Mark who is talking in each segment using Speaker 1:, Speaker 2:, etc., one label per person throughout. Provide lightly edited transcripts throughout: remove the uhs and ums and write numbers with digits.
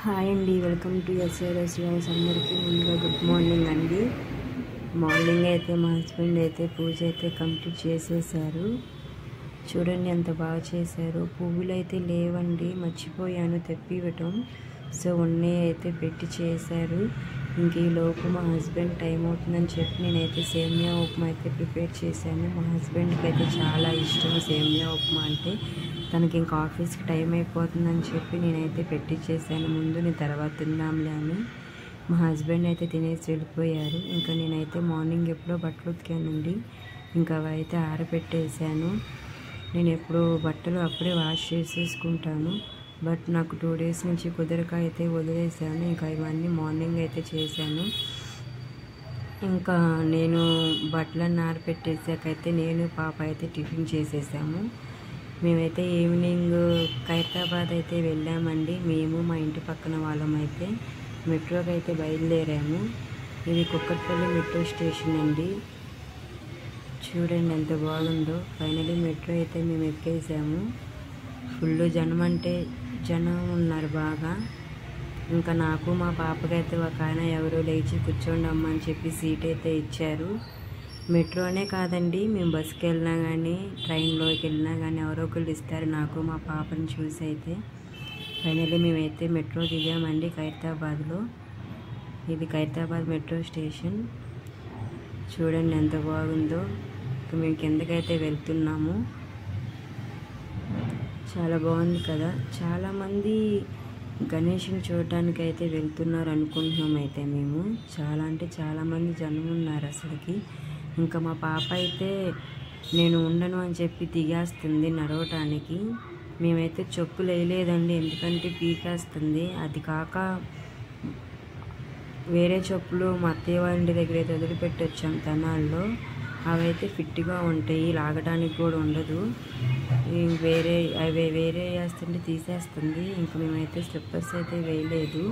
Speaker 1: Hi అండి, welcome to SRS vlogs. అందరికీ ముందుగా గుడ్ మార్నింగ్ అండి. మార్నింగ్ అయితే మా హస్బెండ్ అయితే పూజ అయితే కంప్లీట్ చేసేసారు. చూడండి ఎంత బాగా చేశారు. పువ్వులు అయితే లేవండి, మర్చిపోయాను తెప్పివ్వటం. సో ఉన్నే అయితే పెట్టి చేశారు. ఇంక ఈ లోపు మా హస్బెండ్ టైం అవుతుందని చెప్పి నేనైతే సేమియా ఉప్మా అయితే ప్రిపేర్ చేశాను. మా హస్బెండ్కి అయితే చాలా ఇష్టం సేమియా ఉప్మా అంటే. తనకి ఇంకా ఆఫీస్కి టైం అయిపోతుందని చెప్పి నేనైతే పెట్టించేసాను. ముందు నేను తర్వాత తిందాంలే అని. మా హస్బెండ్ అయితే తినేసి వెళ్ళిపోయారు. ఇంకా నేనైతే మార్నింగ్ ఎప్పుడో బట్టలు ఉతికానండి. ఇంకా అవి అయితే ఆరబెట్టేసాను. నేను ఎప్పుడో బట్టలు అప్పుడే వాష్ చేసేసుకుంటాను. బట్ నాకు 2 డేస్ నుంచి కుదరక అయితే వదిలేసాను. ఇంకా ఇవన్నీ మార్నింగ్ అయితే చేశాను. ఇంకా నేను బట్టలన్నీ ఆరబెట్టేసాకైతే నేను పాప అయితే టిఫిన్ చేసేసాము. మేమైతే ఈవినింగ్ ఖైరతాబాద్ అయితే వెళ్ళామండి. మేము మా ఇంటి పక్కన వాళ్ళం అయితే మెట్రోకి అయితే బయలుదేరాము. ఇది కుక్కట్పల్లి మెట్రో స్టేషన్ అండి. చూడండి ఎంత బాగుందో. ఫైనలీ మెట్రో అయితే మేము ఎక్కేసాము. ఫుల్ జనం అంటే జనం ఉన్నారు బాగా. ఇంకా నాకు మా పాపకైతే ఒక ఆయన ఎవరో లేచి కూర్చోండి అమ్మ అని చెప్పి సీట్ అయితే ఇచ్చారు. మెట్రోనే కాదండి, మేము బస్కి వెళ్ళినా కానీ ట్రైన్లోకి వెళ్ళినా కానీ ఎవరో ఒకళ్ళు ఇస్తారు నాకు మా పాపని చూసి అయితే. ఫైనల్లీ మేమైతే మెట్రో దిగామండి ఖైరతాబాద్లో. ఇది ఖైరతాబాద్ మెట్రో స్టేషన్. చూడండి ఎంత బాగుందో. మేము కిందకైతే వెళ్తున్నాము. చాలా బాగుంది కదా. చాలామంది గణేష్ని చూడటానికి అయితే వెళ్తున్నారు అనుకుంటున్నాం అయితే మేము. చాలా అంటే చాలామంది జనం ఉన్నారు అసలుకి. ఇంకా మా పాప అయితే నేను ఉండను అని చెప్పి దిగేస్తుంది నడవటానికి. మేమైతే చెప్పులు వేయలేదండి, ఎందుకంటే పీకేస్తుంది. అది కాక వేరే చెప్పులు మా అత్తయ్య వాళ్ళ ఇంటి దగ్గర అయితే వదిలిపెట్టి వచ్చాం తెనాల్లో. అవైతే ఫిట్గా ఉంటాయి, లాగడానికి కూడా ఉండదు. వేరే వేస్తుంటే తీసేస్తుంది. ఇంకా మేమైతే స్లిప్పర్స్ అయితే వేయలేదు.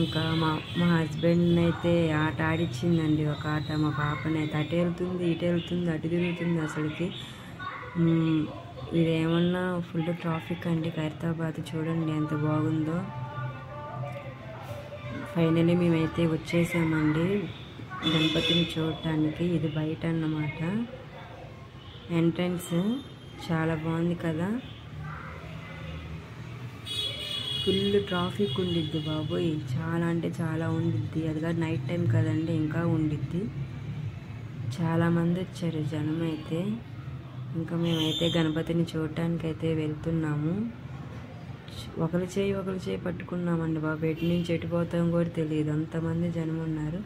Speaker 1: ఇంకా మా హస్బెండ్ అయితే ఆట ఆడిచ్చిందండి ఒక ఆట. మా పాపని అయితే అటు వెళ్తుంది ఇటు వెళ్తుంది అటు తిరుగుతుంది అసలుకి. ఇదేమన్నా ఫుల్ ట్రాఫిక్ అండి ఖైరతాబాద్. చూడండి ఎంత బాగుందో. ఫైనలీ మేమైతే వచ్చేసామండి గణపతిని చూడటానికి. ఇది బయట అన్నమాట ఎంట్రన్స్. చాలా బాగుంది కదా. ఫుల్ ట్రాఫిక్ ఉండిద్ది బాబోయ్, చాలా అంటే చాలా ఉండిద్ది. అది కాదు నైట్ టైం కదండి, ఇంకా ఉండిద్ది. చాలామంది వచ్చారు జనం అయితే. ఇంకా మేమైతే గణపతిని చూడటానికి అయితే వెళ్తున్నాము. ఒకరి చేయి పట్టుకున్నామండి బాబు. ఎటు నుంచి ఎటు పోతాం కూడా తెలియదు, అంతమంది జనం ఉన్నారు.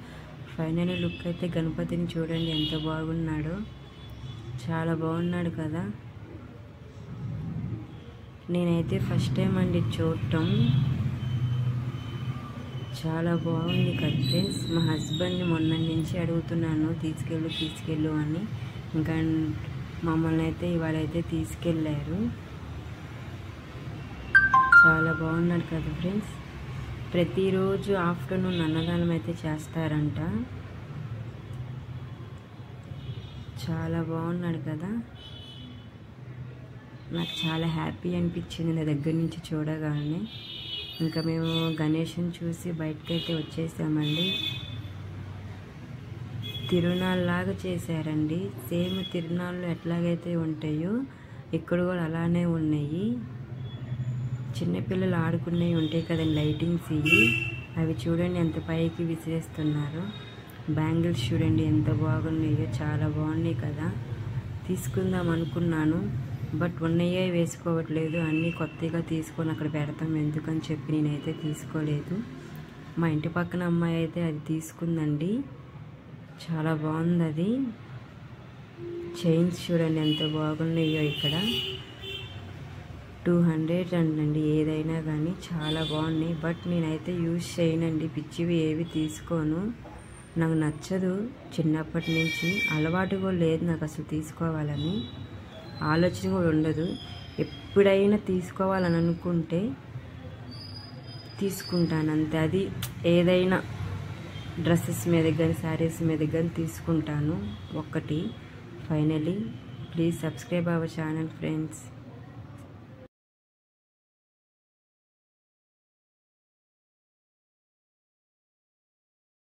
Speaker 1: ఫైనల్ లుక్ అయితే గణపతిని చూడండి ఎంత బాగున్నాడో. చాలా బాగున్నాడు కదా. నేనైతే ఫస్ట్ టైం అండి చూడటం. చాలా బాగుంది కదా ఫ్రెండ్స్. మా హస్బెండ్ని మొన్న నుంచి అడుగుతున్నాను తీసుకెళ్ళు అని. ఇంకా మమ్మల్ని అయితే ఇవాళైతే తీసుకెళ్ళారు. చాలా బాగున్నాడు కదా ఫ్రెండ్స్. ప్రతిరోజు ఆఫ్టర్నూన్ అన్నదానం అయితే చేస్తారంట. చాలా బాగున్నాడు కదా. నాకు చాలా హ్యాపీ అనిపించింది నా దగ్గర నుంచి చూడగానే. ఇంకా మేము గణేష్ని చూసి బయటకైతే వచ్చేసామండి. తిరునాళ్ళలాగా చేశారండి. సేమ్ తిరునాళ్ళు ఎట్లాగైతే ఉంటాయో ఇక్కడ కూడా అలానే ఉన్నాయి. చిన్నపిల్లలు ఆడుకునేవి ఉంటాయి కదండి లైటింగ్స్ ఇవి. అవి చూడండి ఎంత పైకి విసిరేస్తున్నారు. బ్యాంగిల్స్ చూడండి ఎంత బాగున్నాయో. చాలా బాగున్నాయి కదా. తీసుకుందాం అనుకున్నాను, బట్ ఉన్నాయే వేసుకోవట్లేదు. అన్నీ కొత్తగా తీసుకొని అక్కడ పెడతాం ఎందుకని చెప్పి నేనైతే తీసుకోలేదు. మా ఇంటి పక్కన అమ్మాయి అయితే అది తీసుకుందండి. చాలా బాగుంది అది. చైన్స్ చూడండి ఎంత బాగున్నాయో. ఇక్కడ 200 అండి ఏదైనా కానీ. చాలా బాగున్నాయి, బట్ నేనైతే యూజ్ చేయనండి. పిచ్చివి ఏవి తీసుకోను, నాకు నచ్చదు. చిన్నప్పటి నుంచి అలవాటు కూడా లేదు నాకు అసలు తీసుకోవాలని. ఆలోచన కూడా ఉండదు. ఎప్పుడైనా తీసుకోవాలని అనుకుంటే తీసుకుంటాను అంతే. అది ఏదైనా డ్రెస్సెస్ మీద కానీ శారీస్ మీద కానీ తీసుకుంటాను ఒక్కటి. Finally please subscribe our channel friends.